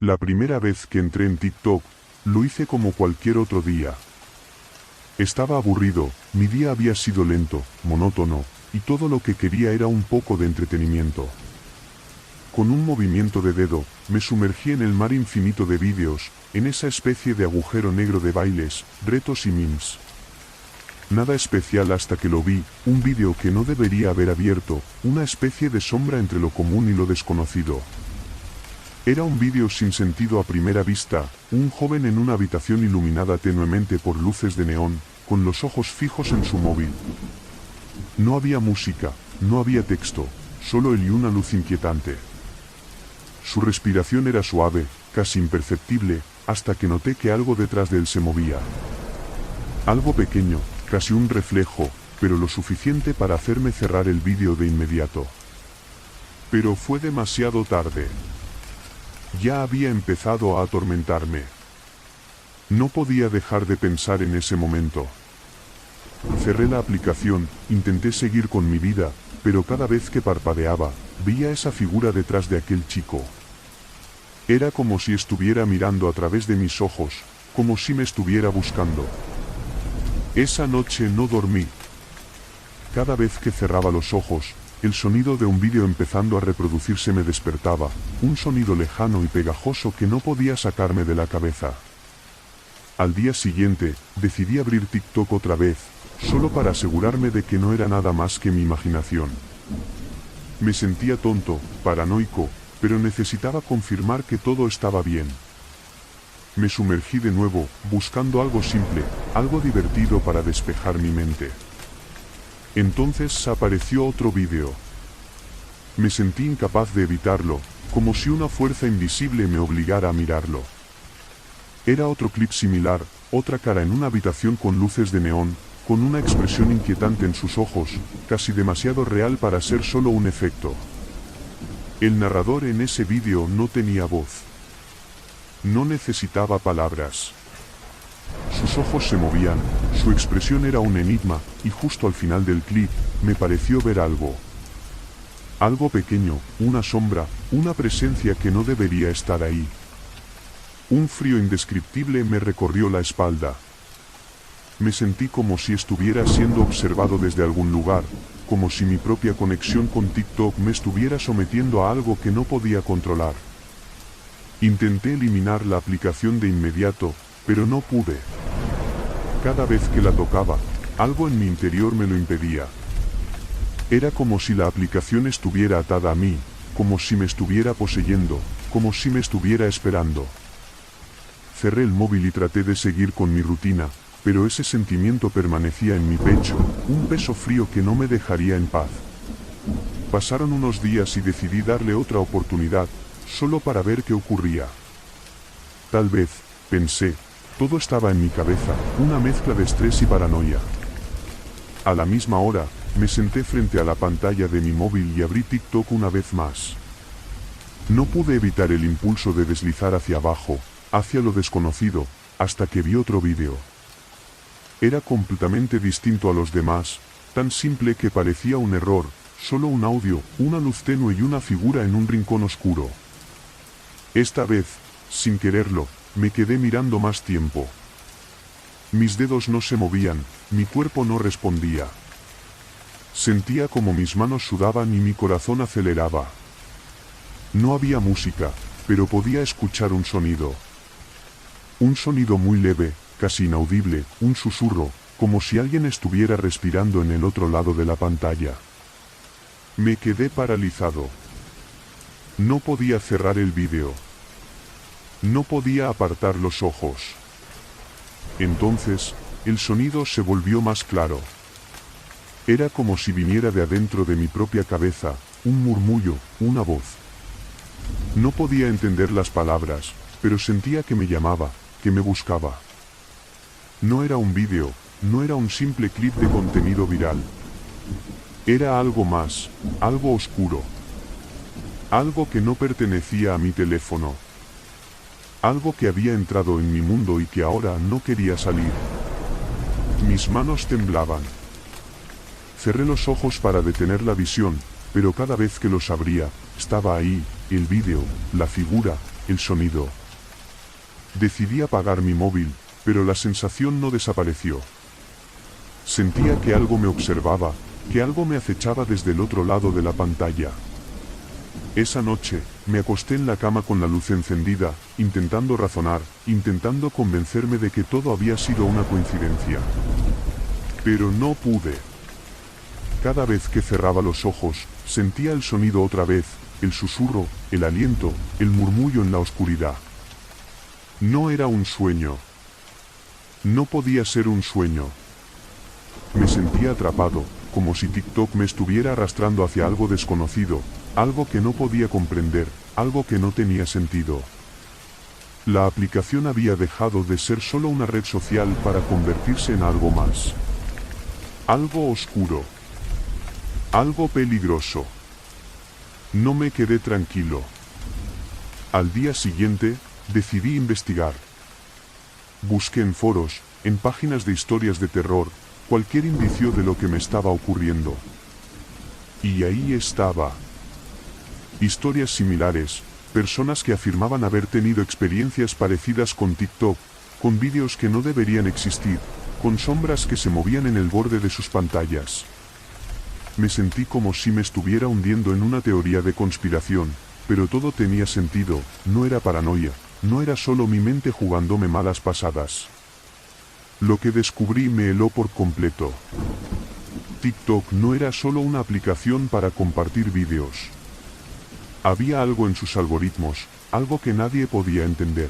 La primera vez que entré en TikTok, lo hice como cualquier otro día. Estaba aburrido, mi día había sido lento, monótono, y todo lo que quería era un poco de entretenimiento. Con un movimiento de dedo, me sumergí en el mar infinito de vídeos, en esa especie de agujero negro de bailes, retos y memes. Nada especial hasta que lo vi, un vídeo que no debería haber abierto, una especie de sombra entre lo común y lo desconocido. Era un vídeo sin sentido a primera vista, un joven en una habitación iluminada tenuemente por luces de neón, con los ojos fijos en su móvil. No había música, no había texto, solo él y una luz inquietante. Su respiración era suave, casi imperceptible, hasta que noté que algo detrás de él se movía. Algo pequeño, casi un reflejo, pero lo suficiente para hacerme cerrar el vídeo de inmediato. Pero fue demasiado tarde. Ya había empezado a atormentarme. No podía dejar de pensar en ese momento. Cerré la aplicación, intenté seguir con mi vida, pero cada vez que parpadeaba, veía esa figura detrás de aquel chico. Era como si estuviera mirando a través de mis ojos, como si me estuviera buscando. Esa noche no dormí. Cada vez que cerraba los ojos, el sonido de un vídeo empezando a reproducirse me despertaba, un sonido lejano y pegajoso que no podía sacarme de la cabeza. Al día siguiente, decidí abrir TikTok otra vez, solo para asegurarme de que no era nada más que mi imaginación. Me sentía tonto, paranoico, pero necesitaba confirmar que todo estaba bien. Me sumergí de nuevo, buscando algo simple, algo divertido para despejar mi mente. Entonces apareció otro vídeo. Me sentí incapaz de evitarlo, como si una fuerza invisible me obligara a mirarlo. Era otro clip similar, otra cara en una habitación con luces de neón, con una expresión inquietante en sus ojos, casi demasiado real para ser solo un efecto. El narrador en ese vídeo no tenía voz. No necesitaba palabras. Sus ojos se movían, su expresión era un enigma, y justo al final del clip, me pareció ver algo. Algo pequeño, una sombra, una presencia que no debería estar ahí. Un frío indescriptible me recorrió la espalda. Me sentí como si estuviera siendo observado desde algún lugar, como si mi propia conexión con TikTok me estuviera sometiendo a algo que no podía controlar. Intenté eliminar la aplicación de inmediato, pero no pude. Cada vez que la tocaba, algo en mi interior me lo impedía. Era como si la aplicación estuviera atada a mí, como si me estuviera poseyendo, como si me estuviera esperando. Cerré el móvil y traté de seguir con mi rutina, pero ese sentimiento permanecía en mi pecho, un peso frío que no me dejaría en paz. Pasaron unos días y decidí darle otra oportunidad, solo para ver qué ocurría. Tal vez, pensé, todo estaba en mi cabeza, una mezcla de estrés y paranoia. A la misma hora, me senté frente a la pantalla de mi móvil y abrí TikTok una vez más. No pude evitar el impulso de deslizar hacia abajo, hacia lo desconocido, hasta que vi otro vídeo. Era completamente distinto a los demás, tan simple que parecía un error, solo un audio, una luz tenue y una figura en un rincón oscuro. Esta vez, sin quererlo, me quedé mirando más tiempo. Mis dedos no se movían, mi cuerpo no respondía. Sentía como mis manos sudaban y mi corazón aceleraba. No había música, pero podía escuchar un sonido. Un sonido muy leve, casi inaudible, un susurro, como si alguien estuviera respirando en el otro lado de la pantalla. Me quedé paralizado. No podía cerrar el vídeo. No podía apartar los ojos. Entonces, el sonido se volvió más claro. Era como si viniera de adentro de mi propia cabeza, un murmullo, una voz. No podía entender las palabras, pero sentía que me llamaba, que me buscaba. No era un vídeo, no era un simple clip de contenido viral. Era algo más, algo oscuro. Algo que no pertenecía a mi teléfono. Algo que había entrado en mi mundo y que ahora no quería salir. Mis manos temblaban. Cerré los ojos para detener la visión, pero cada vez que los abría, estaba ahí, el vídeo, la figura, el sonido. Decidí apagar mi móvil, pero la sensación no desapareció. Sentía que algo me observaba, que algo me acechaba desde el otro lado de la pantalla. Esa noche, me acosté en la cama con la luz encendida, intentando razonar, intentando convencerme de que todo había sido una coincidencia. Pero no pude. Cada vez que cerraba los ojos, sentía el sonido otra vez, el susurro, el aliento, el murmullo en la oscuridad. No era un sueño. No podía ser un sueño. Me sentía atrapado, como si TikTok me estuviera arrastrando hacia algo desconocido, algo que no podía comprender, algo que no tenía sentido. La aplicación había dejado de ser solo una red social para convertirse en algo más. Algo oscuro. Algo peligroso. No me quedé tranquilo. Al día siguiente, decidí investigar. Busqué en foros, en páginas de historias de terror, cualquier indicio de lo que me estaba ocurriendo. Y ahí estaba. Historias similares, personas que afirmaban haber tenido experiencias parecidas con TikTok, con vídeos que no deberían existir, con sombras que se movían en el borde de sus pantallas. Me sentí como si me estuviera hundiendo en una teoría de conspiración, pero todo tenía sentido, no era paranoia, no era solo mi mente jugándome malas pasadas. Lo que descubrí me heló por completo. TikTok no era solo una aplicación para compartir vídeos. Había algo en sus algoritmos, algo que nadie podía entender.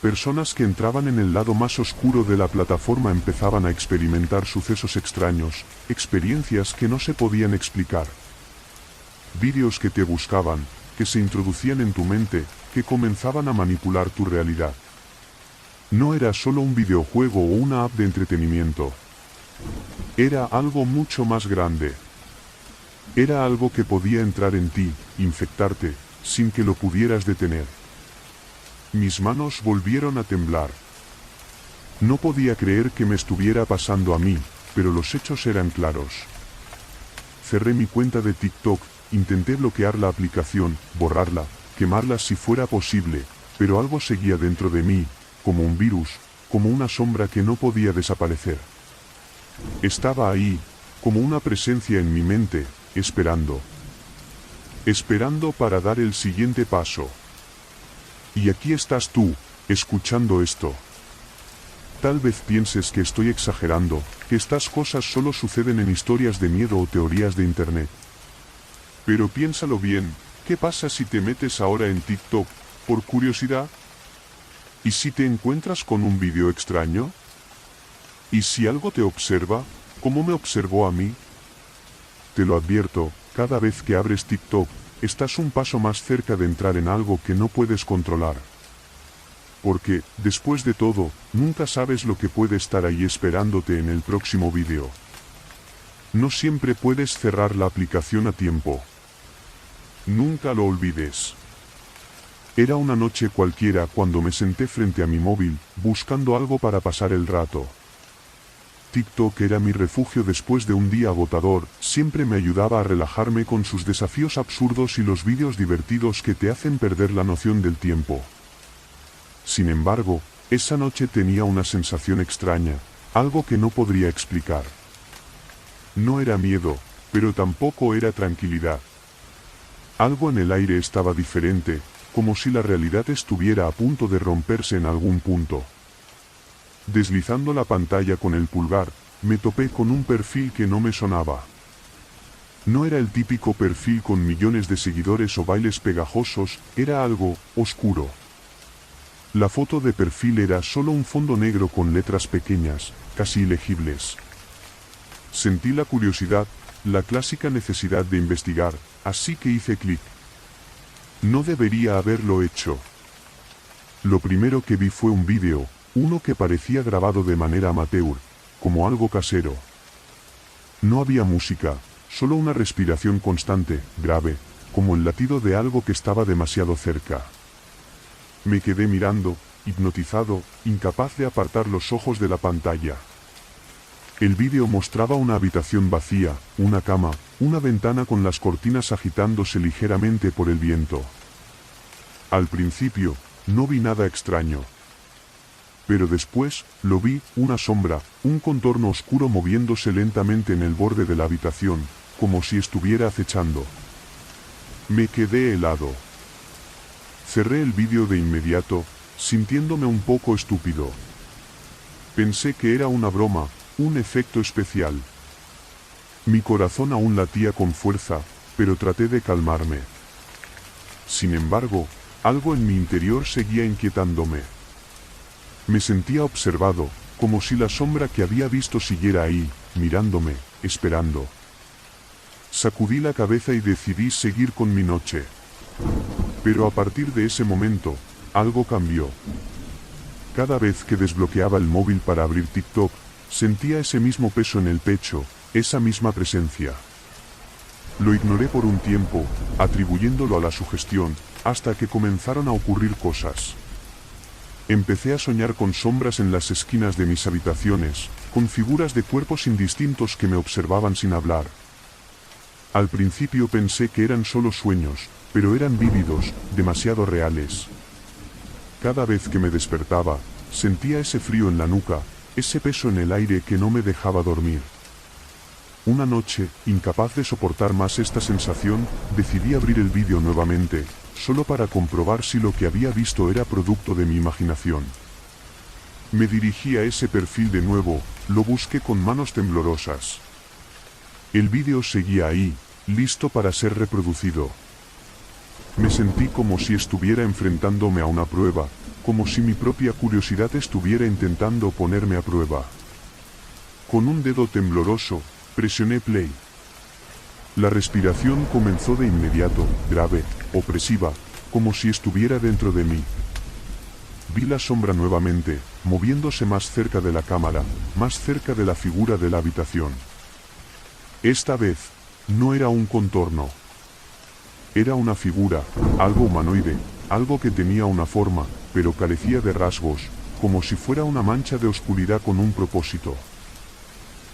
Personas que entraban en el lado más oscuro de la plataforma empezaban a experimentar sucesos extraños, experiencias que no se podían explicar. Vídeos que te buscaban, que se introducían en tu mente, que comenzaban a manipular tu realidad. No era solo un videojuego o una app de entretenimiento. Era algo mucho más grande. Era algo que podía entrar en ti, infectarte, sin que lo pudieras detener. Mis manos volvieron a temblar. No podía creer que me estuviera pasando a mí, pero los hechos eran claros. Cerré mi cuenta de TikTok, intenté bloquear la aplicación, borrarla, quemarla si fuera posible, pero algo seguía dentro de mí, como un virus, como una sombra que no podía desaparecer. Estaba ahí, como una presencia en mi mente, esperando. Esperando para dar el siguiente paso. Y aquí estás tú, escuchando esto. Tal vez pienses que estoy exagerando, que estas cosas solo suceden en historias de miedo o teorías de internet. Pero piénsalo bien, ¿qué pasa si te metes ahora en TikTok, por curiosidad? ¿Y si te encuentras con un vídeo extraño? ¿Y si algo te observa, como me observó a mí? Te lo advierto, cada vez que abres TikTok, estás un paso más cerca de entrar en algo que no puedes controlar. Porque, después de todo, nunca sabes lo que puede estar ahí esperándote en el próximo vídeo. No siempre puedes cerrar la aplicación a tiempo. Nunca lo olvides. Era una noche cualquiera cuando me senté frente a mi móvil, buscando algo para pasar el rato. TikTok era mi refugio después de un día agotador, siempre me ayudaba a relajarme con sus desafíos absurdos y los vídeos divertidos que te hacen perder la noción del tiempo. Sin embargo, esa noche tenía una sensación extraña, algo que no podría explicar. No era miedo, pero tampoco era tranquilidad. Algo en el aire estaba diferente, como si la realidad estuviera a punto de romperse en algún punto. Deslizando la pantalla con el pulgar, me topé con un perfil que no me sonaba. No era el típico perfil con millones de seguidores o bailes pegajosos, era algo oscuro. La foto de perfil era solo un fondo negro con letras pequeñas, casi ilegibles. Sentí la curiosidad, la clásica necesidad de investigar, así que hice clic. No debería haberlo hecho. Lo primero que vi fue un vídeo, uno que parecía grabado de manera amateur, como algo casero. No había música, solo una respiración constante, grave, como el latido de algo que estaba demasiado cerca. Me quedé mirando, hipnotizado, incapaz de apartar los ojos de la pantalla. El vídeo mostraba una habitación vacía, una cama, una ventana con las cortinas agitándose ligeramente por el viento. Al principio, no vi nada extraño. Pero después, lo vi, una sombra, un contorno oscuro moviéndose lentamente en el borde de la habitación, como si estuviera acechando. Me quedé helado. Cerré el vídeo de inmediato, sintiéndome un poco estúpido. Pensé que era una broma, un efecto especial. Mi corazón aún latía con fuerza, pero traté de calmarme. Sin embargo, algo en mi interior seguía inquietándome. Me sentía observado, como si la sombra que había visto siguiera ahí, mirándome, esperando. Sacudí la cabeza y decidí seguir con mi noche. Pero a partir de ese momento, algo cambió. Cada vez que desbloqueaba el móvil para abrir TikTok, sentía ese mismo peso en el pecho, esa misma presencia. Lo ignoré por un tiempo, atribuyéndolo a la sugestión, hasta que comenzaron a ocurrir cosas. Empecé a soñar con sombras en las esquinas de mis habitaciones, con figuras de cuerpos indistintos que me observaban sin hablar. Al principio pensé que eran solo sueños, pero eran vívidos, demasiado reales. Cada vez que me despertaba, sentía ese frío en la nuca, ese peso en el aire que no me dejaba dormir. Una noche, incapaz de soportar más esta sensación, decidí abrir el vídeo nuevamente, solo para comprobar si lo que había visto era producto de mi imaginación. Me dirigí a ese perfil de nuevo, lo busqué con manos temblorosas. El vídeo seguía ahí, listo para ser reproducido. Me sentí como si estuviera enfrentándome a una prueba, como si mi propia curiosidad estuviera intentando ponerme a prueba. Con un dedo tembloroso, presioné play. La respiración comenzó de inmediato, grave, opresiva, como si estuviera dentro de mí. Vi la sombra nuevamente, moviéndose más cerca de la cámara, más cerca de la figura de la habitación. Esta vez, no era un contorno. Era una figura, algo humanoide, algo que tenía una forma, pero carecía de rasgos, como si fuera una mancha de oscuridad con un propósito.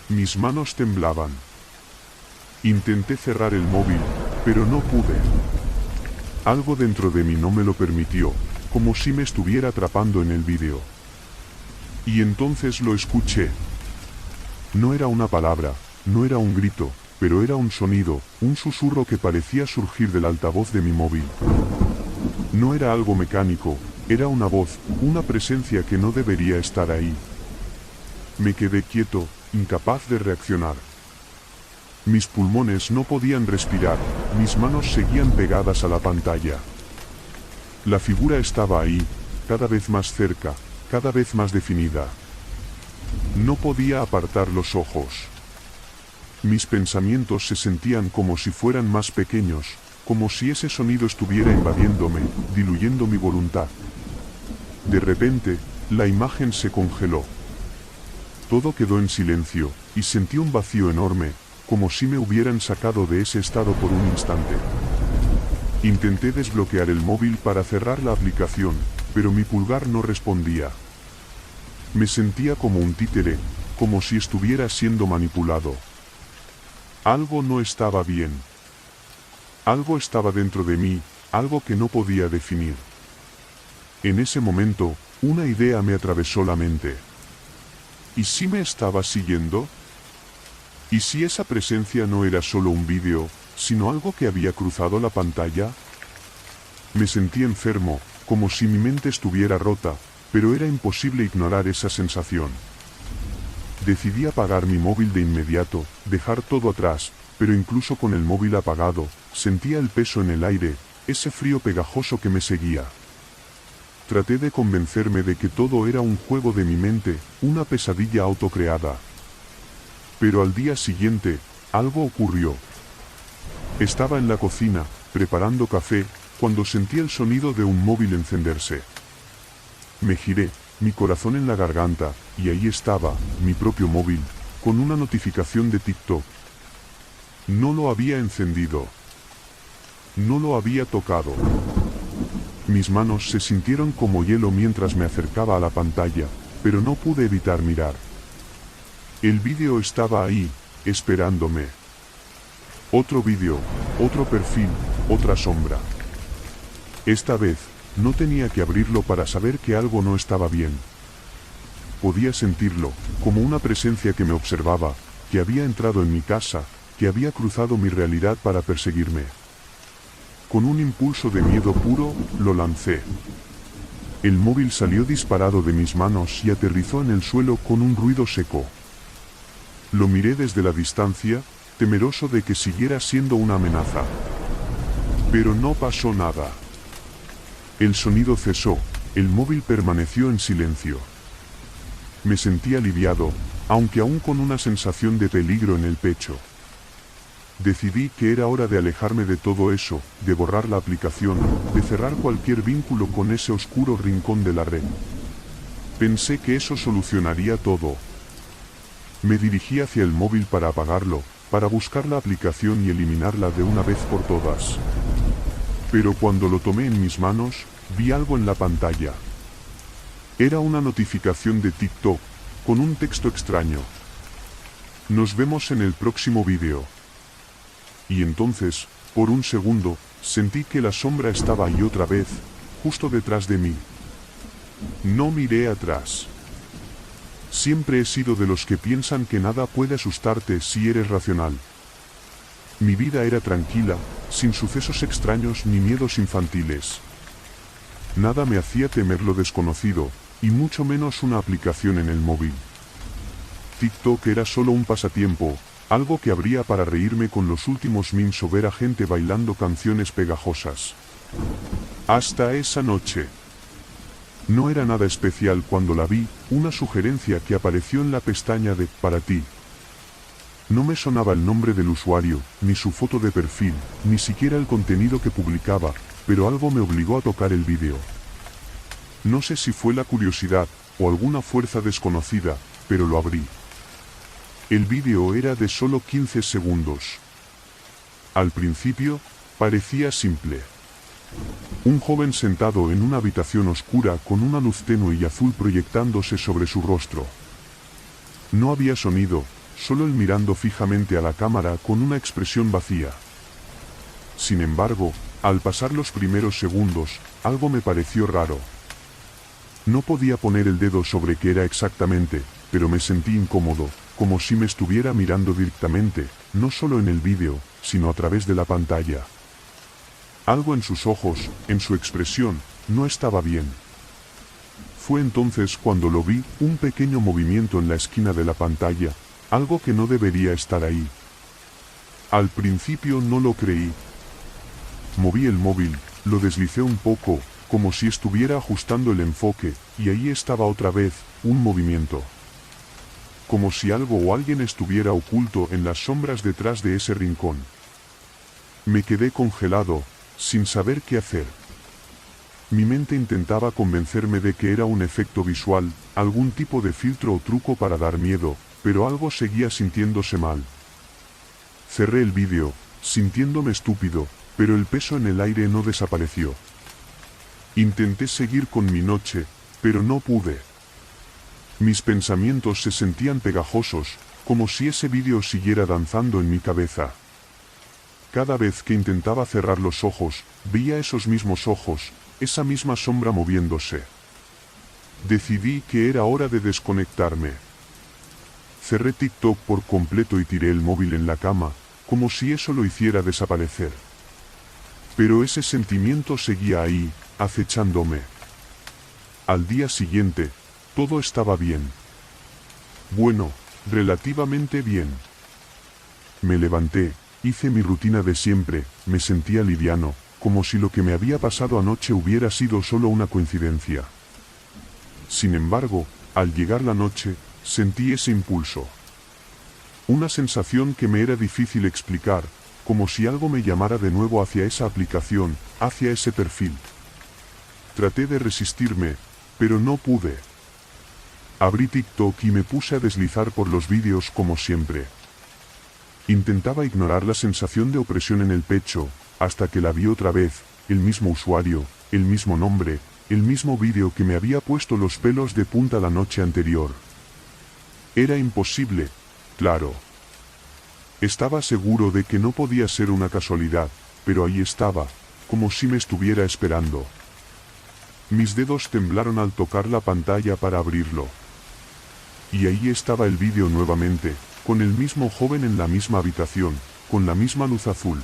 Mis manos temblaban. Intenté cerrar el móvil, pero no pude. Algo dentro de mí no me lo permitió, como si me estuviera atrapando en el vídeo. Y entonces lo escuché. No era una palabra, no era un grito, pero era un sonido, un susurro que parecía surgir del altavoz de mi móvil. No era algo mecánico, era una voz, una presencia que no debería estar ahí. Me quedé quieto, incapaz de reaccionar. Mis pulmones no podían respirar, mis manos seguían pegadas a la pantalla. La figura estaba ahí, cada vez más cerca, cada vez más definida. No podía apartar los ojos. Mis pensamientos se sentían como si fueran más pequeños, como si ese sonido estuviera invadiéndome, diluyendo mi voluntad. De repente, la imagen se congeló. Todo quedó en silencio, y sentí un vacío enorme, como si me hubieran sacado de ese estado por un instante. Intenté desbloquear el móvil para cerrar la aplicación, pero mi pulgar no respondía. Me sentía como un títere, como si estuviera siendo manipulado. Algo no estaba bien. Algo estaba dentro de mí, algo que no podía definir. En ese momento, una idea me atravesó la mente. ¿Y si me estaba siguiendo? ¿Y si esa presencia no era solo un vídeo, sino algo que había cruzado la pantalla? Me sentí enfermo, como si mi mente estuviera rota, pero era imposible ignorar esa sensación. Decidí apagar mi móvil de inmediato, dejar todo atrás, pero incluso con el móvil apagado, sentía el peso en el aire, ese frío pegajoso que me seguía. Traté de convencerme de que todo era un juego de mi mente, una pesadilla autocreada. Pero al día siguiente, algo ocurrió. Estaba en la cocina, preparando café, cuando sentí el sonido de un móvil encenderse. Me giré, mi corazón en la garganta, y ahí estaba, mi propio móvil, con una notificación de TikTok. No lo había encendido. No lo había tocado. Mis manos se sintieron como hielo mientras me acercaba a la pantalla, pero no pude evitar mirar. El vídeo estaba ahí, esperándome. Otro vídeo, otro perfil, otra sombra. Esta vez, no tenía que abrirlo para saber que algo no estaba bien. Podía sentirlo, como una presencia que me observaba, que había entrado en mi casa, que había cruzado mi realidad para perseguirme. Con un impulso de miedo puro, lo lancé. El móvil salió disparado de mis manos y aterrizó en el suelo con un ruido seco. Lo miré desde la distancia, temeroso de que siguiera siendo una amenaza. Pero no pasó nada. El sonido cesó, el móvil permaneció en silencio. Me sentí aliviado, aunque aún con una sensación de peligro en el pecho. Decidí que era hora de alejarme de todo eso, de borrar la aplicación, de cerrar cualquier vínculo con ese oscuro rincón de la red. Pensé que eso solucionaría todo. Me dirigí hacia el móvil para apagarlo, para buscar la aplicación y eliminarla de una vez por todas. Pero cuando lo tomé en mis manos, vi algo en la pantalla. Era una notificación de TikTok, con un texto extraño. Nos vemos en el próximo vídeo. Y entonces, por un segundo, sentí que la sombra estaba ahí otra vez, justo detrás de mí. No miré atrás. Siempre he sido de los que piensan que nada puede asustarte si eres racional. Mi vida era tranquila, sin sucesos extraños ni miedos infantiles. Nada me hacía temer lo desconocido, y mucho menos una aplicación en el móvil. TikTok era solo un pasatiempo, algo que abría para reírme con los últimos memes o ver a gente bailando canciones pegajosas. Hasta esa noche. No era nada especial cuando la vi, una sugerencia que apareció en la pestaña de «Para ti». No me sonaba el nombre del usuario, ni su foto de perfil, ni siquiera el contenido que publicaba, pero algo me obligó a tocar el vídeo. No sé si fue la curiosidad, o alguna fuerza desconocida, pero lo abrí. El vídeo era de solo 15 segundos. Al principio, parecía simple. Un joven sentado en una habitación oscura con una luz tenue y azul proyectándose sobre su rostro. No había sonido, solo él mirando fijamente a la cámara con una expresión vacía. Sin embargo, al pasar los primeros segundos, algo me pareció raro. No podía poner el dedo sobre qué era exactamente, pero me sentí incómodo, como si me estuviera mirando directamente, no solo en el vídeo, sino a través de la pantalla. Algo en sus ojos, en su expresión, no estaba bien. Fue entonces cuando lo vi, un pequeño movimiento en la esquina de la pantalla, algo que no debería estar ahí. Al principio no lo creí. Moví el móvil, lo deslicé un poco, como si estuviera ajustando el enfoque, y ahí estaba otra vez, un movimiento. Como si algo o alguien estuviera oculto en las sombras detrás de ese rincón. Me quedé congelado, sin saber qué hacer. Mi mente intentaba convencerme de que era un efecto visual, algún tipo de filtro o truco para dar miedo, pero algo seguía sintiéndose mal. Cerré el vídeo, sintiéndome estúpido, pero el peso en el aire no desapareció. Intenté seguir con mi noche, pero no pude. Mis pensamientos se sentían pegajosos, como si ese vídeo siguiera danzando en mi cabeza. Cada vez que intentaba cerrar los ojos, veía esos mismos ojos, esa misma sombra moviéndose. Decidí que era hora de desconectarme. Cerré TikTok por completo y tiré el móvil en la cama, como si eso lo hiciera desaparecer. Pero ese sentimiento seguía ahí, acechándome. Al día siguiente, todo estaba bien. Bueno, relativamente bien. Me levanté, hice mi rutina de siempre, me sentía liviano, como si lo que me había pasado anoche hubiera sido solo una coincidencia. Sin embargo, al llegar la noche, sentí ese impulso. Una sensación que me era difícil explicar, como si algo me llamara de nuevo hacia esa aplicación, hacia ese perfil. Traté de resistirme, pero no pude. Abrí TikTok y me puse a deslizar por los vídeos como siempre. Intentaba ignorar la sensación de opresión en el pecho, hasta que la vi otra vez, el mismo usuario, el mismo nombre, el mismo vídeo que me había puesto los pelos de punta la noche anterior. Era imposible, claro. Estaba seguro de que no podía ser una casualidad, pero ahí estaba, como si me estuviera esperando. Mis dedos temblaron al tocar la pantalla para abrirlo. Y ahí estaba el vídeo nuevamente, con el mismo joven en la misma habitación, con la misma luz azul.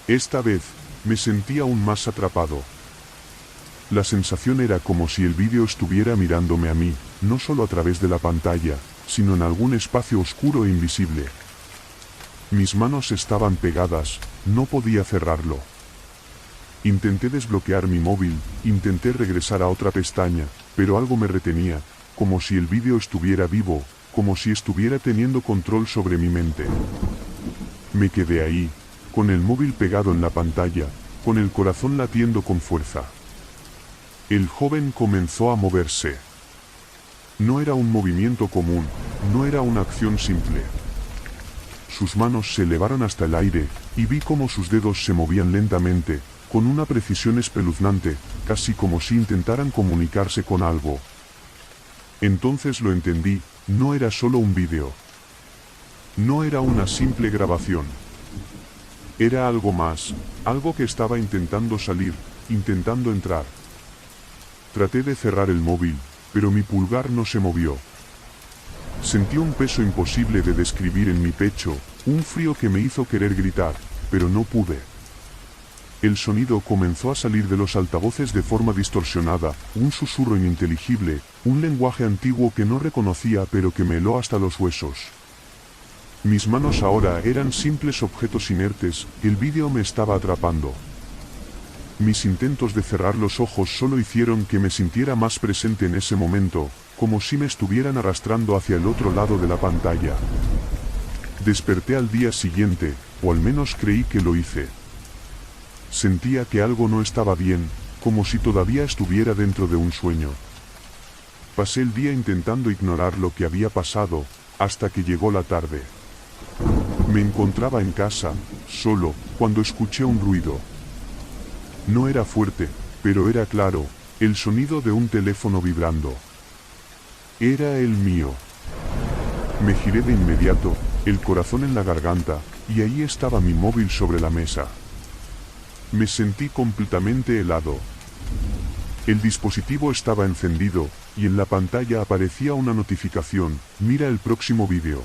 Esta vez, me sentí aún más atrapado. La sensación era como si el vídeo estuviera mirándome a mí, no solo a través de la pantalla, sino en algún espacio oscuro e invisible. Mis manos estaban pegadas, no podía cerrarlo. Intenté desbloquear mi móvil, intenté regresar a otra pestaña, pero algo me retenía, como si el vídeo estuviera vivo, como si estuviera teniendo control sobre mi mente. Me quedé ahí, con el móvil pegado en la pantalla, con el corazón latiendo con fuerza. El joven comenzó a moverse. No era un movimiento común, no era una acción simple. Sus manos se elevaron hasta el aire, y vi cómo sus dedos se movían lentamente, con una precisión espeluznante, casi como si intentaran comunicarse con algo. Entonces lo entendí, no era solo un vídeo. No era una simple grabación. Era algo más, algo que estaba intentando salir, intentando entrar. Traté de cerrar el móvil, pero mi pulgar no se movió. Sentí un peso imposible de describir en mi pecho, un frío que me hizo querer gritar, pero no pude. El sonido comenzó a salir de los altavoces de forma distorsionada, un susurro ininteligible, un lenguaje antiguo que no reconocía pero que me heló hasta los huesos. Mis manos ahora eran simples objetos inertes, el vídeo me estaba atrapando. Mis intentos de cerrar los ojos solo hicieron que me sintiera más presente en ese momento, como si me estuvieran arrastrando hacia el otro lado de la pantalla. Desperté al día siguiente, o al menos creí que lo hice. Sentía que algo no estaba bien, como si todavía estuviera dentro de un sueño. Pasé el día intentando ignorar lo que había pasado, hasta que llegó la tarde. Me encontraba en casa, solo, cuando escuché un ruido. No era fuerte, pero era claro, el sonido de un teléfono vibrando. Era el mío. Me giré de inmediato, el corazón en la garganta, y ahí estaba mi móvil sobre la mesa. Me sentí completamente helado. El dispositivo estaba encendido, y en la pantalla aparecía una notificación: mira el próximo vídeo.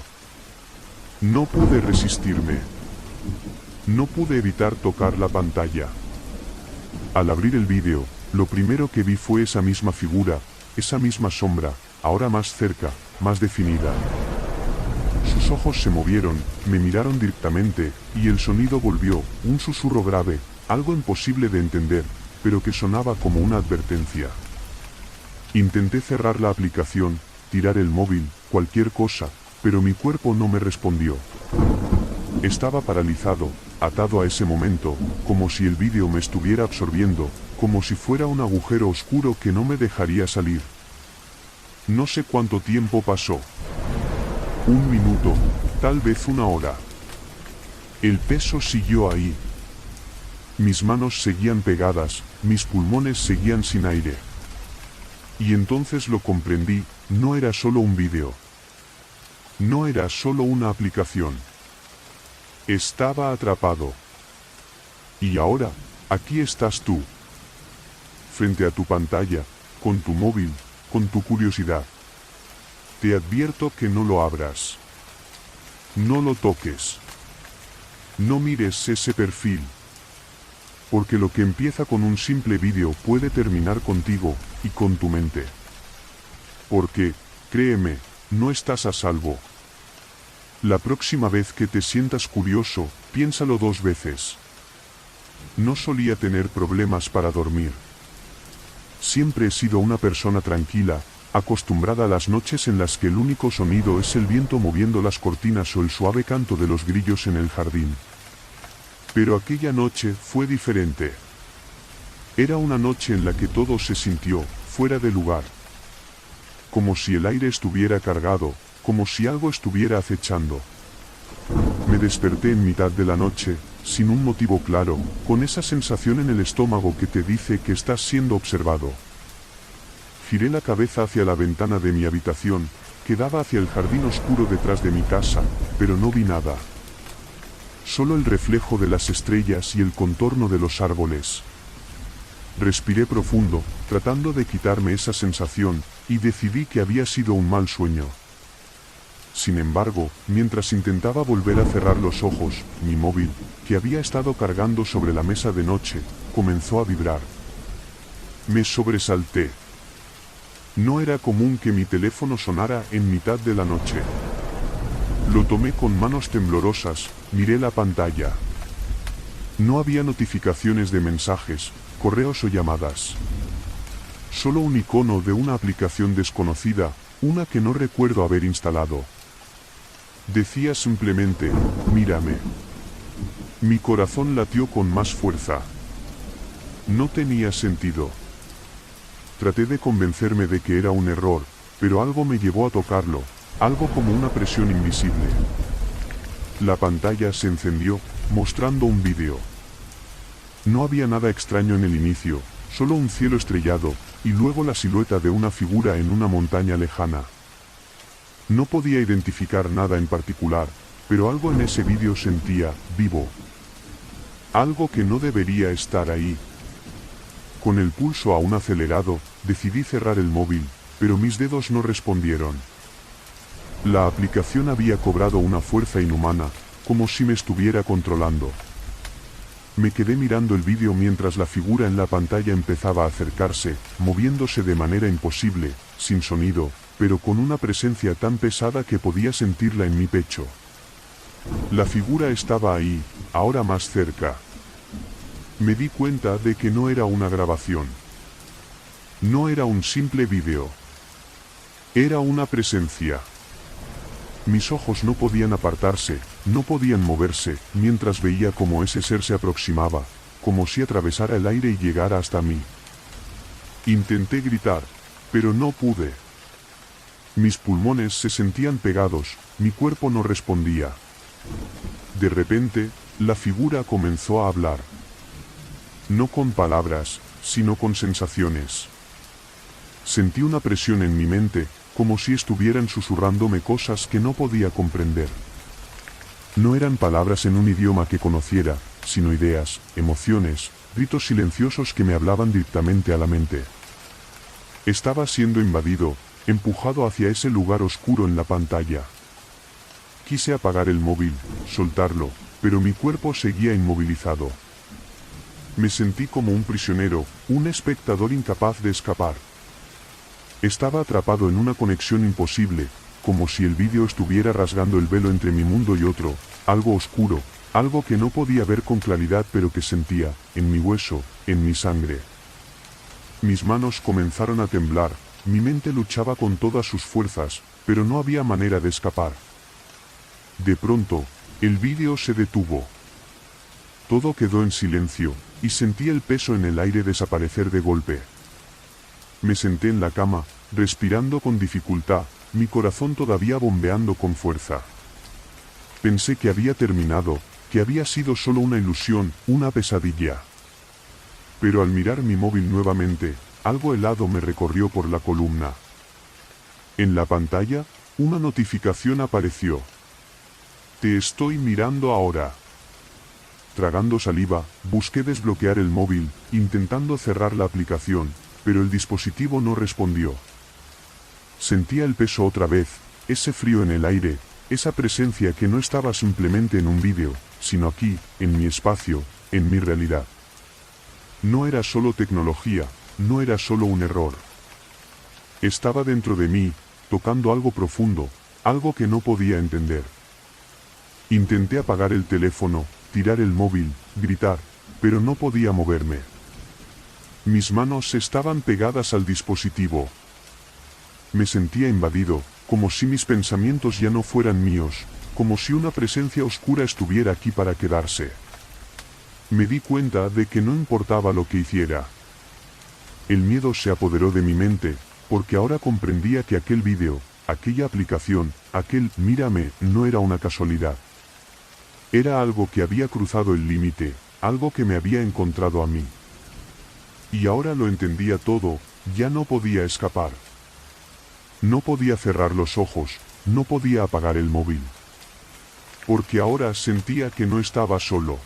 No pude resistirme. No pude evitar tocar la pantalla. Al abrir el vídeo, lo primero que vi fue esa misma figura, esa misma sombra, ahora más cerca, más definida. Sus ojos se movieron, me miraron directamente, y el sonido volvió, un susurro grave, algo imposible de entender, pero que sonaba como una advertencia. Intenté cerrar la aplicación, tirar el móvil, cualquier cosa, pero mi cuerpo no me respondió. Estaba paralizado, atado a ese momento, como si el vídeo me estuviera absorbiendo, como si fuera un agujero oscuro que no me dejaría salir. No sé cuánto tiempo pasó. 1 minuto, tal vez 1 hora. El peso siguió ahí. Mis manos seguían pegadas, mis pulmones seguían sin aire. Y entonces lo comprendí, no era solo un vídeo. No era solo una aplicación. Estaba atrapado. Y ahora, aquí estás tú. Frente a tu pantalla, con tu móvil, con tu curiosidad. Te advierto que no lo abras. No lo toques. No mires ese perfil. Porque lo que empieza con un simple vídeo puede terminar contigo, y con tu mente. Porque, créeme, no estás a salvo. La próxima vez que te sientas curioso, piénsalo 2 veces. No solía tener problemas para dormir. Siempre he sido una persona tranquila, acostumbrada a las noches en las que el único sonido es el viento moviendo las cortinas o el suave canto de los grillos en el jardín. Pero aquella noche fue diferente. Era una noche en la que todo se sintió fuera de lugar. Como si el aire estuviera cargado, como si algo estuviera acechando. Me desperté en mitad de la noche, sin un motivo claro, con esa sensación en el estómago que te dice que estás siendo observado. Giré la cabeza hacia la ventana de mi habitación, que daba hacia el jardín oscuro detrás de mi casa, pero no vi nada. Solo el reflejo de las estrellas y el contorno de los árboles. Respiré profundo, tratando de quitarme esa sensación, y decidí que había sido un mal sueño. Sin embargo, mientras intentaba volver a cerrar los ojos, mi móvil, que había estado cargando sobre la mesa de noche, comenzó a vibrar. Me sobresalté. No era común que mi teléfono sonara en mitad de la noche. Lo tomé con manos temblorosas, miré la pantalla. No había notificaciones de mensajes, correos o llamadas. Solo un icono de una aplicación desconocida, una que no recuerdo haber instalado. Decía simplemente, mírame. Mi corazón latió con más fuerza. No tenía sentido. Traté de convencerme de que era un error, pero algo me llevó a tocarlo, algo como una presión invisible. La pantalla se encendió, mostrando un vídeo. No había nada extraño en el inicio, solo un cielo estrellado, y luego la silueta de una figura en una montaña lejana. No podía identificar nada en particular, pero algo en ese vídeo sentía vivo. Algo que no debería estar ahí. Con el pulso aún acelerado, decidí cerrar el móvil, pero mis dedos no respondieron. La aplicación había cobrado una fuerza inhumana, como si me estuviera controlando. Me quedé mirando el vídeo mientras la figura en la pantalla empezaba a acercarse, moviéndose de manera imposible, sin sonido, pero con una presencia tan pesada que podía sentirla en mi pecho. La figura estaba ahí, ahora más cerca. Me di cuenta de que no era una grabación. No era un simple vídeo. Era una presencia. Mis ojos no podían apartarse, no podían moverse, mientras veía cómo ese ser se aproximaba, como si atravesara el aire y llegara hasta mí. Intenté gritar, pero no pude. Mis pulmones se sentían pegados, mi cuerpo no respondía. De repente, la figura comenzó a hablar. No con palabras, sino con sensaciones. Sentí una presión en mi mente, como si estuvieran susurrándome cosas que no podía comprender. No eran palabras en un idioma que conociera, sino ideas, emociones, gritos silenciosos que me hablaban directamente a la mente. Estaba siendo invadido, empujado hacia ese lugar oscuro en la pantalla. Quise apagar el móvil, soltarlo, pero mi cuerpo seguía inmovilizado. Me sentí como un prisionero, un espectador incapaz de escapar. Estaba atrapado en una conexión imposible, como si el vídeo estuviera rasgando el velo entre mi mundo y otro, algo oscuro, algo que no podía ver con claridad pero que sentía, en mi hueso, en mi sangre. Mis manos comenzaron a temblar, mi mente luchaba con todas sus fuerzas, pero no había manera de escapar. De pronto, el vídeo se detuvo. Todo quedó en silencio, y sentí el peso en el aire desaparecer de golpe. Me senté en la cama, respirando con dificultad, mi corazón todavía bombeando con fuerza. Pensé que había terminado, que había sido solo una ilusión, una pesadilla. Pero al mirar mi móvil nuevamente, algo helado me recorrió por la columna. En la pantalla, una notificación apareció. Te estoy mirando ahora. Tragando saliva, busqué desbloquear el móvil, intentando cerrar la aplicación, pero el dispositivo no respondió. Sentía el peso otra vez, ese frío en el aire, esa presencia que no estaba simplemente en un vídeo, sino aquí, en mi espacio, en mi realidad. No era solo tecnología, no era solo un error. Estaba dentro de mí, tocando algo profundo, algo que no podía entender. Intenté apagar el teléfono, tirar el móvil, gritar, pero no podía moverme. Mis manos estaban pegadas al dispositivo. Me sentía invadido, como si mis pensamientos ya no fueran míos, como si una presencia oscura estuviera aquí para quedarse. Me di cuenta de que no importaba lo que hiciera. El miedo se apoderó de mi mente, porque ahora comprendía que aquel vídeo, aquella aplicación, aquel mírame, no era una casualidad. Era algo que había cruzado el límite, algo que me había encontrado a mí. Y ahora lo entendía todo, ya no podía escapar. No podía cerrar los ojos, no podía apagar el móvil. Porque ahora sentía que no estaba solo.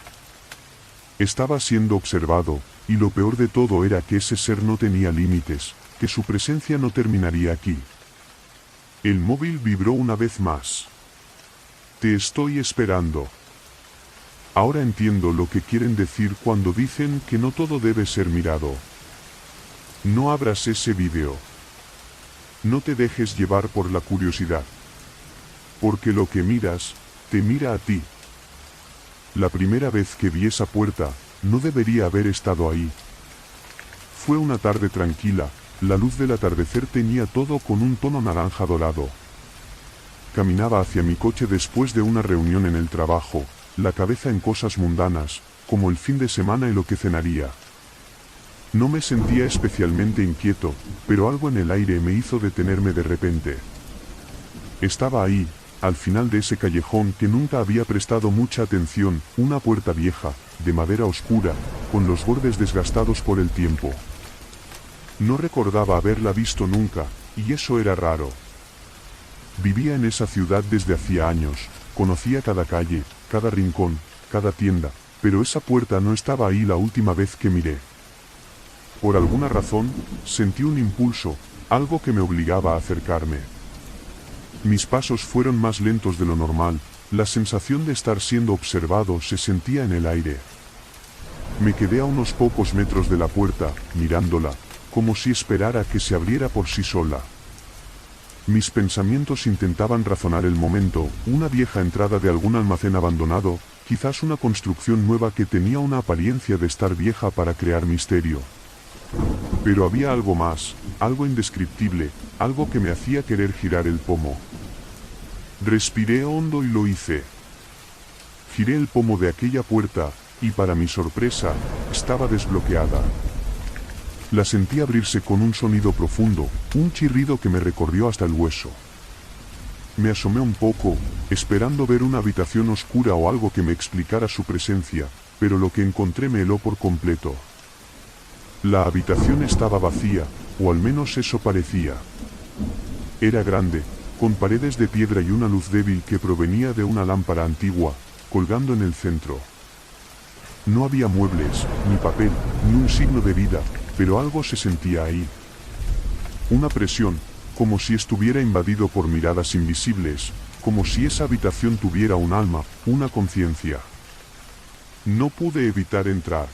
Estaba siendo observado, y lo peor de todo era que ese ser no tenía límites, que su presencia no terminaría aquí. El móvil vibró una vez más. Te estoy esperando. Ahora entiendo lo que quieren decir cuando dicen que no todo debe ser mirado. No abras ese vídeo. No te dejes llevar por la curiosidad. Porque lo que miras, te mira a ti. La primera vez que vi esa puerta, no debería haber estado ahí. Fue una tarde tranquila, la luz del atardecer teñía todo con un tono naranja dorado. Caminaba hacia mi coche después de una reunión en el trabajo, la cabeza en cosas mundanas, como el fin de semana y lo que cenaría. No me sentía especialmente inquieto, pero algo en el aire me hizo detenerme de repente. Estaba ahí, al final de ese callejón que nunca había prestado mucha atención, una puerta vieja, de madera oscura, con los bordes desgastados por el tiempo. No recordaba haberla visto nunca, y eso era raro. Vivía en esa ciudad desde hacía años, conocía cada calle, cada rincón, cada tienda, pero esa puerta no estaba ahí la última vez que miré. Por alguna razón, sentí un impulso, algo que me obligaba a acercarme. Mis pasos fueron más lentos de lo normal, la sensación de estar siendo observado se sentía en el aire. Me quedé a unos pocos metros de la puerta, mirándola, como si esperara que se abriera por sí sola. Mis pensamientos intentaban razonar el momento, una vieja entrada de algún almacén abandonado, quizás una construcción nueva que tenía una apariencia de estar vieja para crear misterio. Pero había algo más, algo indescriptible, algo que me hacía querer girar el pomo. Respiré hondo y lo hice. Giré el pomo de aquella puerta, y para mi sorpresa, estaba desbloqueada. La sentí abrirse con un sonido profundo, un chirrido que me recorrió hasta el hueso. Me asomé un poco, esperando ver una habitación oscura o algo que me explicara su presencia, pero lo que encontré me heló por completo. La habitación estaba vacía, o al menos eso parecía. Era grande, con paredes de piedra y una luz débil que provenía de una lámpara antigua, colgando en el centro. No había muebles, ni papel, ni un signo de vida, pero algo se sentía ahí. Una presión, como si estuviera invadido por miradas invisibles, como si esa habitación tuviera un alma, una conciencia. No pude evitar entrar.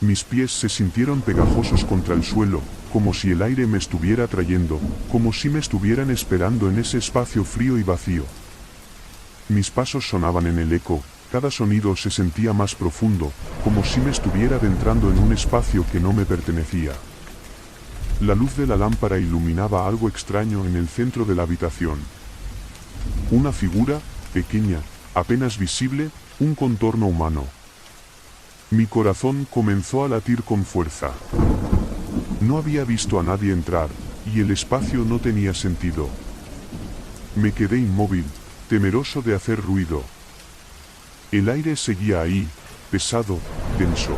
Mis pies se sintieron pegajosos contra el suelo, como si el aire me estuviera atrayendo, como si me estuvieran esperando en ese espacio frío y vacío. Mis pasos sonaban en el eco, cada sonido se sentía más profundo, como si me estuviera adentrando en un espacio que no me pertenecía. La luz de la lámpara iluminaba algo extraño en el centro de la habitación. Una figura, pequeña, apenas visible, un contorno humano. Mi corazón comenzó a latir con fuerza. No había visto a nadie entrar, y el espacio no tenía sentido. Me quedé inmóvil, temeroso de hacer ruido. El aire seguía ahí, pesado, denso.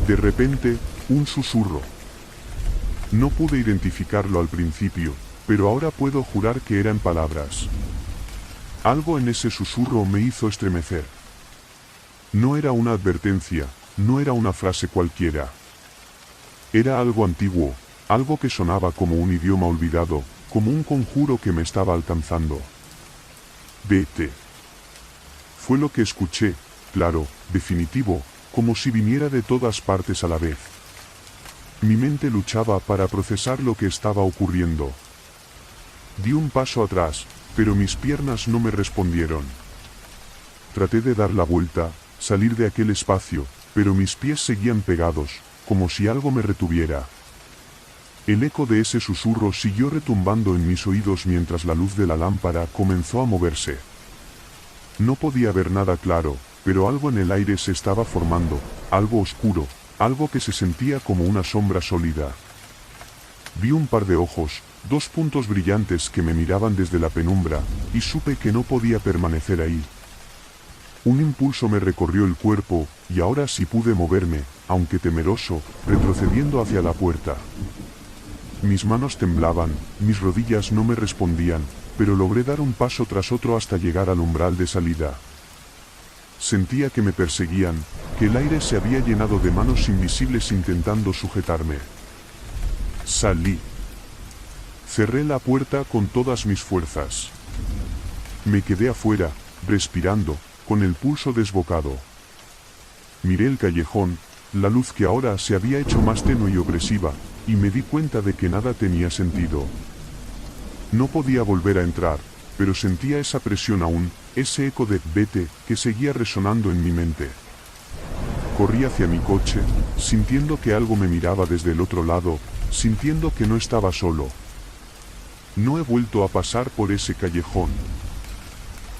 De repente, un susurro. No pude identificarlo al principio, pero ahora puedo jurar que eran palabras. Algo en ese susurro me hizo estremecer. No era una advertencia, no era una frase cualquiera. Era algo antiguo, algo que sonaba como un idioma olvidado, como un conjuro que me estaba alcanzando. Vete. Fue lo que escuché, claro, definitivo, como si viniera de todas partes a la vez. Mi mente luchaba para procesar lo que estaba ocurriendo. Di un paso atrás, pero mis piernas no me respondieron. Traté de dar la vuelta, salir de aquel espacio, pero mis pies seguían pegados, como si algo me retuviera. El eco de ese susurro siguió retumbando en mis oídos mientras la luz de la lámpara comenzó a moverse. No podía ver nada claro, pero algo en el aire se estaba formando, algo oscuro, algo que se sentía como una sombra sólida. Vi un par de ojos, dos puntos brillantes que me miraban desde la penumbra, y supe que no podía permanecer ahí. Un impulso me recorrió el cuerpo, y ahora sí pude moverme, aunque temeroso, retrocediendo hacia la puerta. Mis manos temblaban, mis rodillas no me respondían, pero logré dar un paso tras otro hasta llegar al umbral de salida. Sentía que me perseguían, que el aire se había llenado de manos invisibles intentando sujetarme. Salí. Cerré la puerta con todas mis fuerzas. Me quedé afuera, respirando, con el pulso desbocado. Miré el callejón, la luz que ahora se había hecho más tenue y opresiva, y me di cuenta de que nada tenía sentido. No podía volver a entrar, pero sentía esa presión aún, ese eco de vete que seguía resonando en mi mente. Corrí hacia mi coche, sintiendo que algo me miraba desde el otro lado, sintiendo que no estaba solo. No he vuelto a pasar por ese callejón.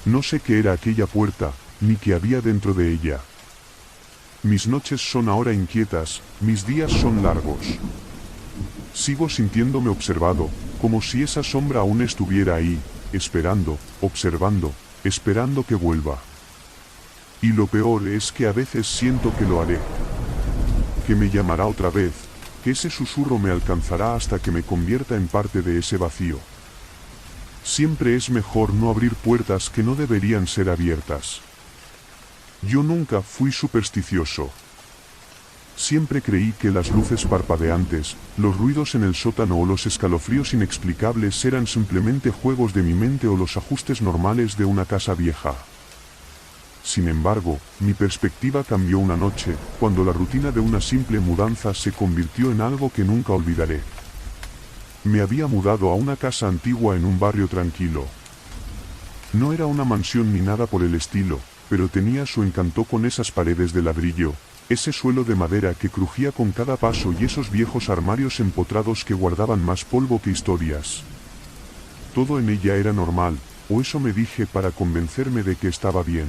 No sé qué era aquella puerta, ni qué había dentro de ella. Mis noches son ahora inquietas, mis días son largos. Sigo sintiéndome observado, como si esa sombra aún estuviera ahí, esperando, observando, esperando que vuelva. Y lo peor es que a veces siento que lo haré. Que me llamará otra vez, que ese susurro me alcanzará hasta que me convierta en parte de ese vacío. Siempre es mejor no abrir puertas que no deberían ser abiertas. Yo nunca fui supersticioso. Siempre creí que las luces parpadeantes, los ruidos en el sótano o los escalofríos inexplicables eran simplemente juegos de mi mente o los ajustes normales de una casa vieja. Sin embargo, mi perspectiva cambió una noche, cuando la rutina de una simple mudanza se convirtió en algo que nunca olvidaré. Me había mudado a una casa antigua en un barrio tranquilo. No era una mansión ni nada por el estilo, pero tenía su encanto con esas paredes de ladrillo, ese suelo de madera que crujía con cada paso y esos viejos armarios empotrados que guardaban más polvo que historias. Todo en ella era normal, o eso me dije para convencerme de que estaba bien.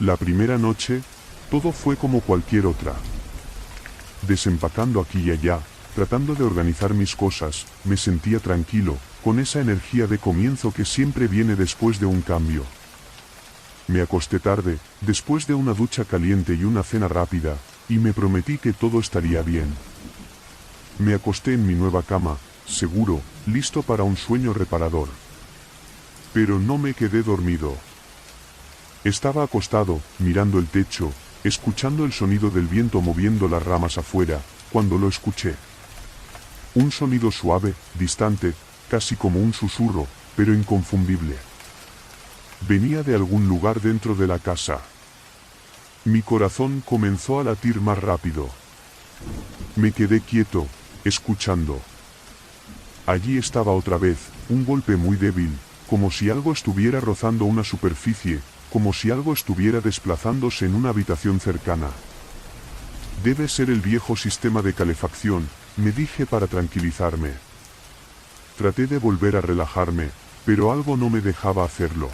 La primera noche, todo fue como cualquier otra. Desempacando aquí y allá, tratando de organizar mis cosas, me sentía tranquilo, con esa energía de comienzo que siempre viene después de un cambio. Me acosté tarde, después de una ducha caliente y una cena rápida, y me prometí que todo estaría bien. Me acosté en mi nueva cama, seguro, listo para un sueño reparador. Pero no me quedé dormido. Estaba acostado, mirando el techo, escuchando el sonido del viento moviendo las ramas afuera, cuando lo escuché. Un sonido suave, distante, casi como un susurro, pero inconfundible. Venía de algún lugar dentro de la casa. Mi corazón comenzó a latir más rápido. Me quedé quieto, escuchando. Allí estaba otra vez, un golpe muy débil, como si algo estuviera rozando una superficie, como si algo estuviera desplazándose en una habitación cercana. Debe ser el viejo sistema de calefacción, me dije para tranquilizarme. Traté de volver a relajarme, pero algo no me dejaba hacerlo.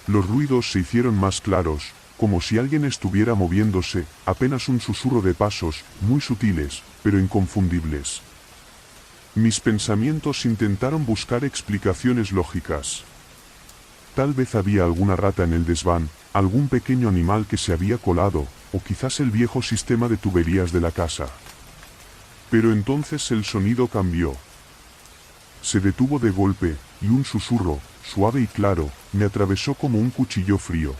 Los ruidos se hicieron más claros, como si alguien estuviera moviéndose, apenas un susurro de pasos, muy sutiles, pero inconfundibles. Mis pensamientos intentaron buscar explicaciones lógicas. Tal vez había alguna rata en el desván, algún pequeño animal que se había colado, o quizás el viejo sistema de tuberías de la casa. Pero entonces el sonido cambió. Se detuvo de golpe, y un susurro, suave y claro, me atravesó como un cuchillo frío.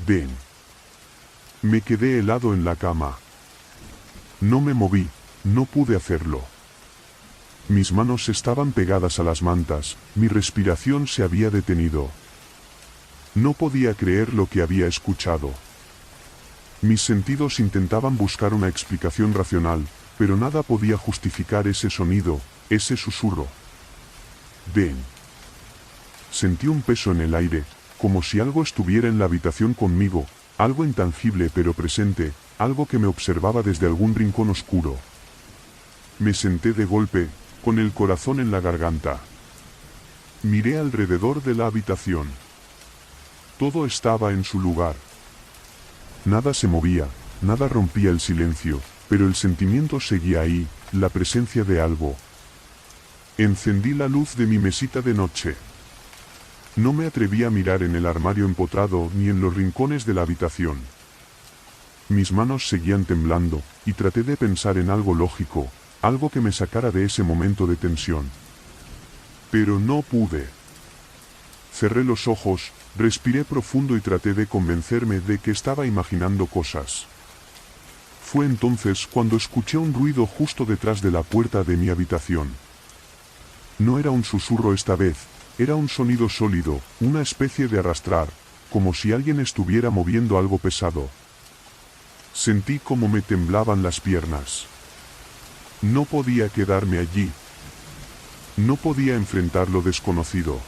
Ven. Me quedé helado en la cama. No me moví, no pude hacerlo. Mis manos estaban pegadas a las mantas, mi respiración se había detenido. No podía creer lo que había escuchado. Mis sentidos intentaban buscar una explicación racional, pero nada podía justificar ese sonido, ese susurro. Ven. Sentí un peso en el aire, como si algo estuviera en la habitación conmigo, algo intangible pero presente, algo que me observaba desde algún rincón oscuro. Me senté de golpe, con el corazón en la garganta. Miré alrededor de la habitación. Todo estaba en su lugar. Nada se movía, nada rompía el silencio, pero el sentimiento seguía ahí, la presencia de algo. Encendí la luz de mi mesita de noche. No me atreví a mirar en el armario empotrado ni en los rincones de la habitación. Mis manos seguían temblando, y traté de pensar en algo lógico, algo que me sacara de ese momento de tensión. Pero no pude. Cerré los ojos, respiré profundo y traté de convencerme de que estaba imaginando cosas. Fue entonces cuando escuché un ruido justo detrás de la puerta de mi habitación. No era un susurro esta vez, era un sonido sólido, una especie de arrastrar, como si alguien estuviera moviendo algo pesado. Sentí como me temblaban las piernas. No podía quedarme allí. No podía enfrentar lo desconocido.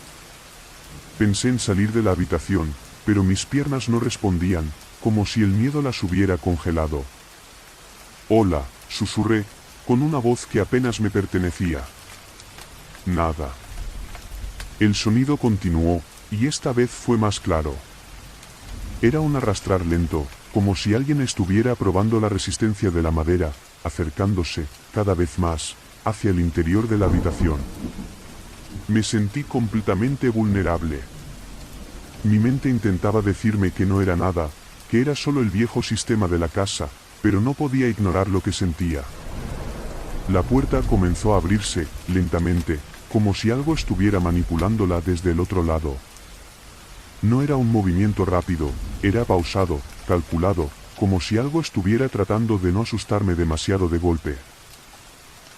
Pensé en salir de la habitación, pero mis piernas no respondían, como si el miedo las hubiera congelado. «Hola», susurré, con una voz que apenas me pertenecía. Nada. El sonido continuó, y esta vez fue más claro. Era un arrastrar lento, como si alguien estuviera probando la resistencia de la madera, acercándose, cada vez más, hacia el interior de la habitación. Me sentí completamente vulnerable. Mi mente intentaba decirme que no era nada, que era solo el viejo sistema de la casa, pero no podía ignorar lo que sentía. La puerta comenzó a abrirse, lentamente, como si algo estuviera manipulándola desde el otro lado. No era un movimiento rápido, era pausado, calculado, como si algo estuviera tratando de no asustarme demasiado de golpe.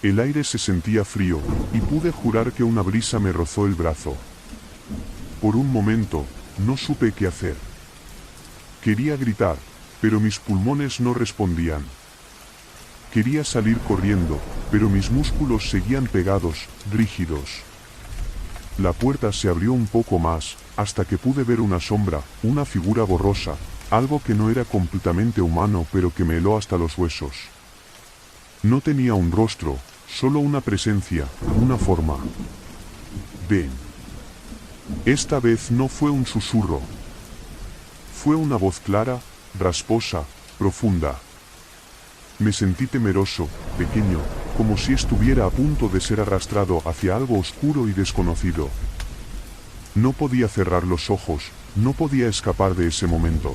El aire se sentía frío, y pude jurar que una brisa me rozó el brazo. Por un momento, no supe qué hacer. Quería gritar, pero mis pulmones no respondían. Quería salir corriendo, pero mis músculos seguían pegados, rígidos. La puerta se abrió un poco más, hasta que pude ver una sombra, una figura borrosa, algo que no era completamente humano pero que me heló hasta los huesos. No tenía un rostro, solo una presencia, una forma. «Ven». Esta vez no fue un susurro. Fue una voz clara, rasposa, profunda. Me sentí temeroso, pequeño, como si estuviera a punto de ser arrastrado hacia algo oscuro y desconocido. No podía cerrar los ojos, no podía escapar de ese momento.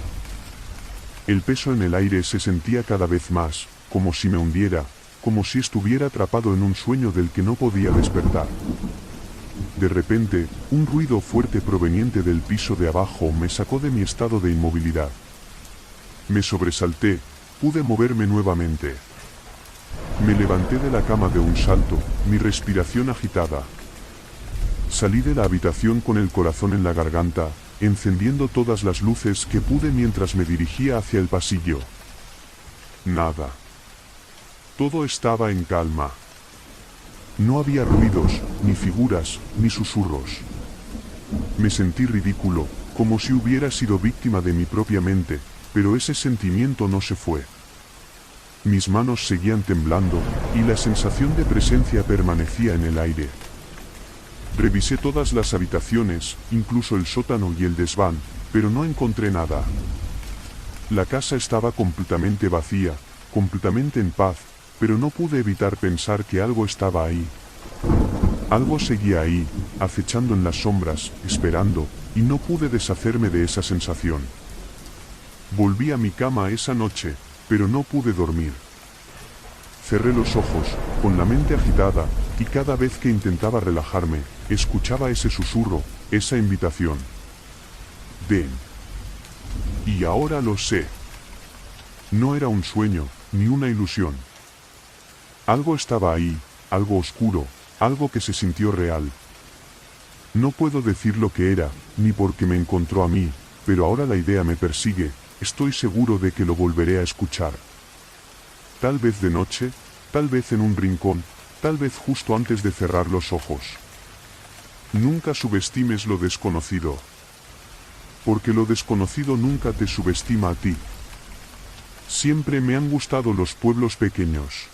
El peso en el aire se sentía cada vez más, como si me hundiera, como si estuviera atrapado en un sueño del que no podía despertar. De repente, un ruido fuerte proveniente del piso de abajo me sacó de mi estado de inmovilidad. Me sobresalté, pude moverme nuevamente. Me levanté de la cama de un salto, mi respiración agitada. Salí de la habitación con el corazón en la garganta, encendiendo todas las luces que pude mientras me dirigía hacia el pasillo. Nada. Todo estaba en calma. No había ruidos, ni figuras, ni susurros. Me sentí ridículo, como si hubiera sido víctima de mi propia mente, pero ese sentimiento no se fue. Mis manos seguían temblando, y la sensación de presencia permanecía en el aire. Revisé todas las habitaciones, incluso el sótano y el desván, pero no encontré nada. La casa estaba completamente vacía, completamente en paz, pero no pude evitar pensar que algo estaba ahí. Algo seguía ahí, acechando en las sombras, esperando, y no pude deshacerme de esa sensación. Volví a mi cama esa noche, pero no pude dormir. Cerré los ojos, con la mente agitada, y cada vez que intentaba relajarme, escuchaba ese susurro, esa invitación. «Ven». Y ahora lo sé. No era un sueño, ni una ilusión. Algo estaba ahí, algo oscuro, algo que se sintió real. No puedo decir lo que era, ni por qué me encontró a mí, pero ahora la idea me persigue, estoy seguro de que lo volveré a escuchar. Tal vez de noche, tal vez en un rincón, tal vez justo antes de cerrar los ojos. Nunca subestimes lo desconocido. Porque lo desconocido nunca te subestima a ti. Siempre me han gustado los pueblos pequeños.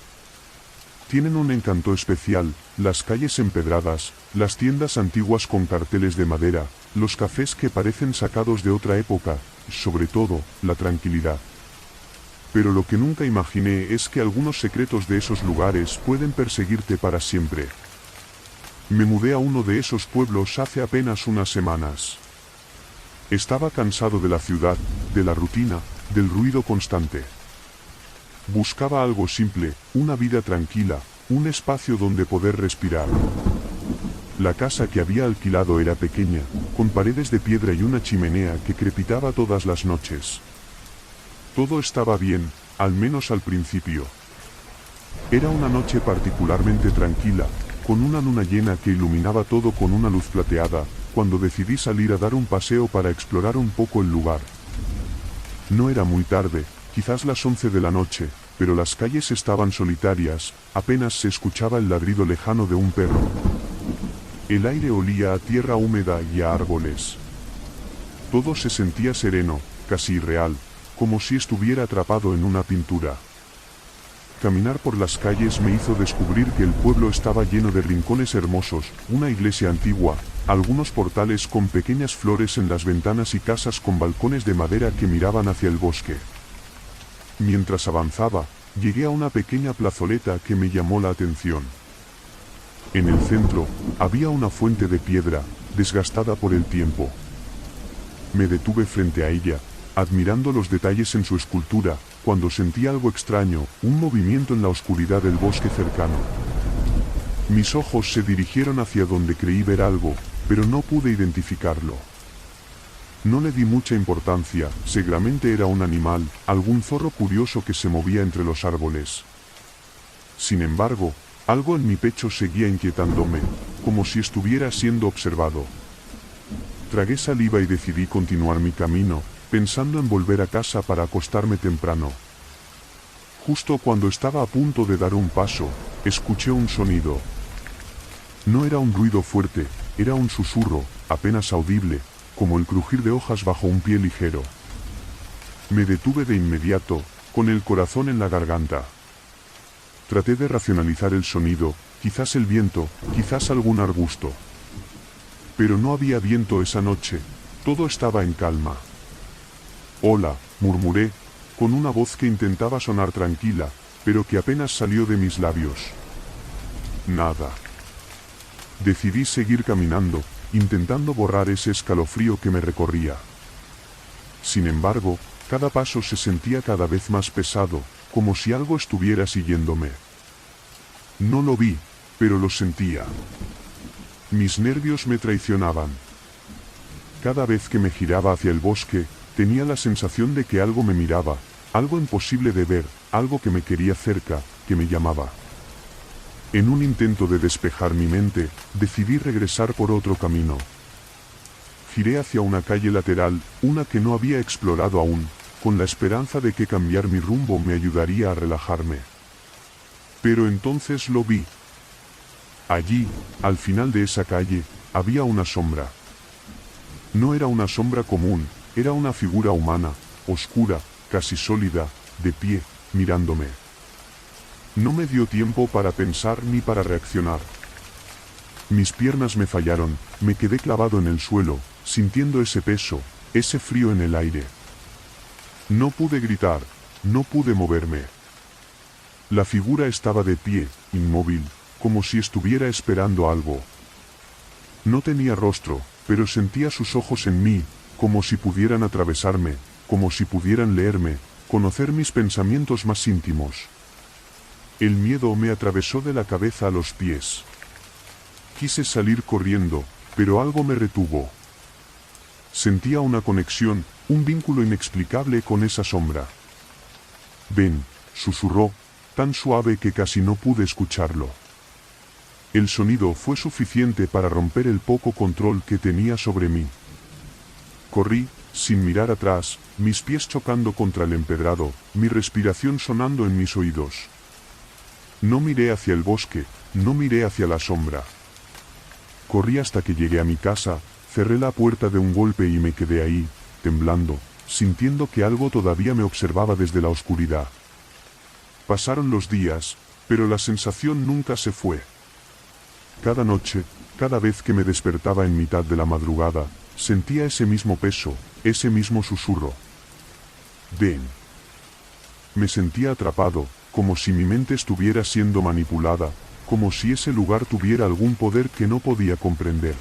Tienen un encanto especial, las calles empedradas, las tiendas antiguas con carteles de madera, los cafés que parecen sacados de otra época, y sobre todo, la tranquilidad. Pero lo que nunca imaginé es que algunos secretos de esos lugares pueden perseguirte para siempre. Me mudé a uno de esos pueblos hace apenas unas semanas. Estaba cansado de la ciudad, de la rutina, del ruido constante. Buscaba algo simple, una vida tranquila, un espacio donde poder respirar. La casa que había alquilado era pequeña, con paredes de piedra y una chimenea que crepitaba todas las noches. Todo estaba bien, al menos al principio. Era una noche particularmente tranquila, con una luna llena que iluminaba todo con una luz plateada, cuando decidí salir a dar un paseo para explorar un poco el lugar. No era muy tarde, quizás las 11 de la noche, pero las calles estaban solitarias, apenas se escuchaba el ladrido lejano de un perro. El aire olía a tierra húmeda y a árboles. Todo se sentía sereno, casi irreal, como si estuviera atrapado en una pintura. Caminar por las calles me hizo descubrir que el pueblo estaba lleno de rincones hermosos, una iglesia antigua, algunos portales con pequeñas flores en las ventanas y casas con balcones de madera que miraban hacia el bosque. Mientras avanzaba, llegué a una pequeña plazoleta que me llamó la atención. En el centro, había una fuente de piedra, desgastada por el tiempo. Me detuve frente a ella, admirando los detalles en su escultura, cuando sentí algo extraño, un movimiento en la oscuridad del bosque cercano. Mis ojos se dirigieron hacia donde creí ver algo, pero no pude identificarlo. No le di mucha importancia, seguramente era un animal, algún zorro curioso que se movía entre los árboles. Sin embargo, algo en mi pecho seguía inquietándome, como si estuviera siendo observado. Tragué saliva y decidí continuar mi camino, pensando en volver a casa para acostarme temprano. Justo cuando estaba a punto de dar un paso, escuché un sonido. No era un ruido fuerte, era un susurro, apenas audible, como el crujir de hojas bajo un pie ligero. Me detuve de inmediato, con el corazón en la garganta. Traté de racionalizar el sonido, quizás el viento, quizás algún arbusto. Pero no había viento esa noche, todo estaba en calma. «Hola», murmuré, con una voz que intentaba sonar tranquila, pero que apenas salió de mis labios. Nada. Decidí seguir caminando, intentando borrar ese escalofrío que me recorría. Sin embargo, cada paso se sentía cada vez más pesado, como si algo estuviera siguiéndome. No lo vi, pero lo sentía. Mis nervios me traicionaban. Cada vez que me giraba hacia el bosque, tenía la sensación de que algo me miraba, algo imposible de ver, algo que me quería cerca, que me llamaba. En un intento de despejar mi mente, decidí regresar por otro camino. Giré hacia una calle lateral, una que no había explorado aún, con la esperanza de que cambiar mi rumbo me ayudaría a relajarme. Pero entonces lo vi. Allí, al final de esa calle, había una sombra. No era una sombra común, era una figura humana, oscura, casi sólida, de pie, mirándome. No me dio tiempo para pensar ni para reaccionar. Mis piernas me fallaron, me quedé clavado en el suelo, sintiendo ese peso, ese frío en el aire. No pude gritar, no pude moverme. La figura estaba de pie, inmóvil, como si estuviera esperando algo. No tenía rostro, pero sentía sus ojos en mí, como si pudieran atravesarme, como si pudieran leerme, conocer mis pensamientos más íntimos. El miedo me atravesó de la cabeza a los pies. Quise salir corriendo, pero algo me retuvo. Sentía una conexión, un vínculo inexplicable con esa sombra. «Ven», susurró, tan suave que casi no pude escucharlo. El sonido fue suficiente para romper el poco control que tenía sobre mí. Corrí, sin mirar atrás, mis pies chocando contra el empedrado, mi respiración sonando en mis oídos. No miré hacia el bosque, no miré hacia la sombra. Corrí hasta que llegué a mi casa, cerré la puerta de un golpe y me quedé ahí, temblando, sintiendo que algo todavía me observaba desde la oscuridad. Pasaron los días, pero la sensación nunca se fue. Cada noche, cada vez que me despertaba en mitad de la madrugada, sentía ese mismo peso, ese mismo susurro. «Ven». Me sentía atrapado, como si mi mente estuviera siendo manipulada, como si ese lugar tuviera algún poder que no podía comprender.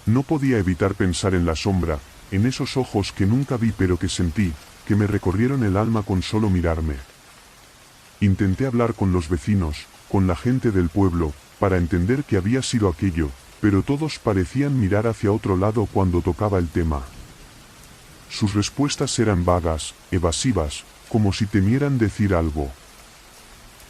No podía evitar pensar en la sombra, en esos ojos que nunca vi pero que sentí, que me recorrieron el alma con solo mirarme. Intenté hablar con los vecinos, con la gente del pueblo, para entender qué había sido aquello, pero todos parecían mirar hacia otro lado cuando tocaba el tema. Sus respuestas eran vagas, evasivas, como si temieran decir algo.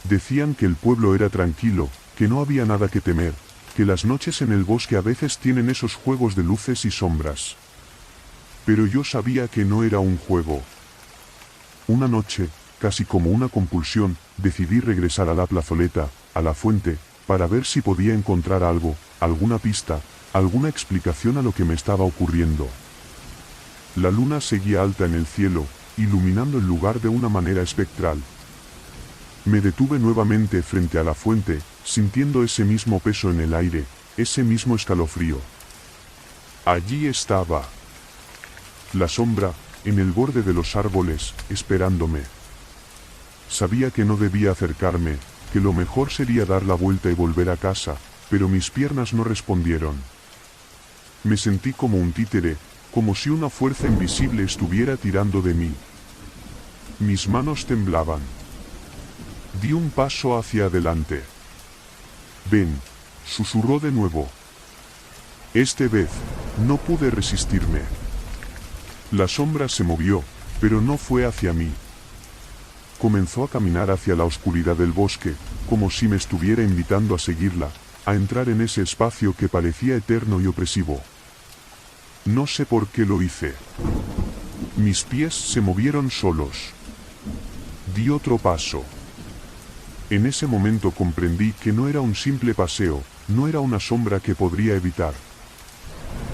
Decían que el pueblo era tranquilo, que no había nada que temer, que las noches en el bosque a veces tienen esos juegos de luces y sombras. Pero yo sabía que no era un juego. Una noche, casi como una compulsión, decidí regresar a la plazoleta, a la fuente, para ver si podía encontrar algo, alguna pista, alguna explicación a lo que me estaba ocurriendo. La luna seguía alta en el cielo, iluminando el lugar de una manera espectral. Me detuve nuevamente frente a la fuente, sintiendo ese mismo peso en el aire, ese mismo escalofrío. Allí estaba la sombra, en el borde de los árboles, esperándome. Sabía que no debía acercarme, que lo mejor sería dar la vuelta y volver a casa, pero mis piernas no respondieron. Me sentí como un títere, como si una fuerza invisible estuviera tirando de mí. Mis manos temblaban. Di un paso hacia adelante. «Ven», susurró de nuevo. Esta vez, no pude resistirme. La sombra se movió, pero no fue hacia mí. Comenzó a caminar hacia la oscuridad del bosque, como si me estuviera invitando a seguirla, a entrar en ese espacio que parecía eterno y opresivo. No sé por qué lo hice. Mis pies se movieron solos. Di otro paso. En ese momento comprendí que no era un simple paseo, no era una sombra que podría evitar.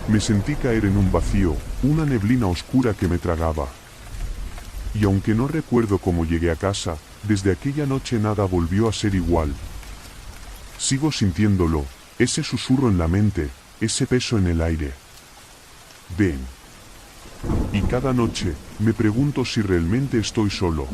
Me sentí caer en un vacío, una neblina oscura que me tragaba. Y aunque no recuerdo cómo llegué a casa, desde aquella noche nada volvió a ser igual. Sigo sintiéndolo, ese susurro en la mente, ese peso en el aire. Ven. Y cada noche, me pregunto si realmente estoy solo.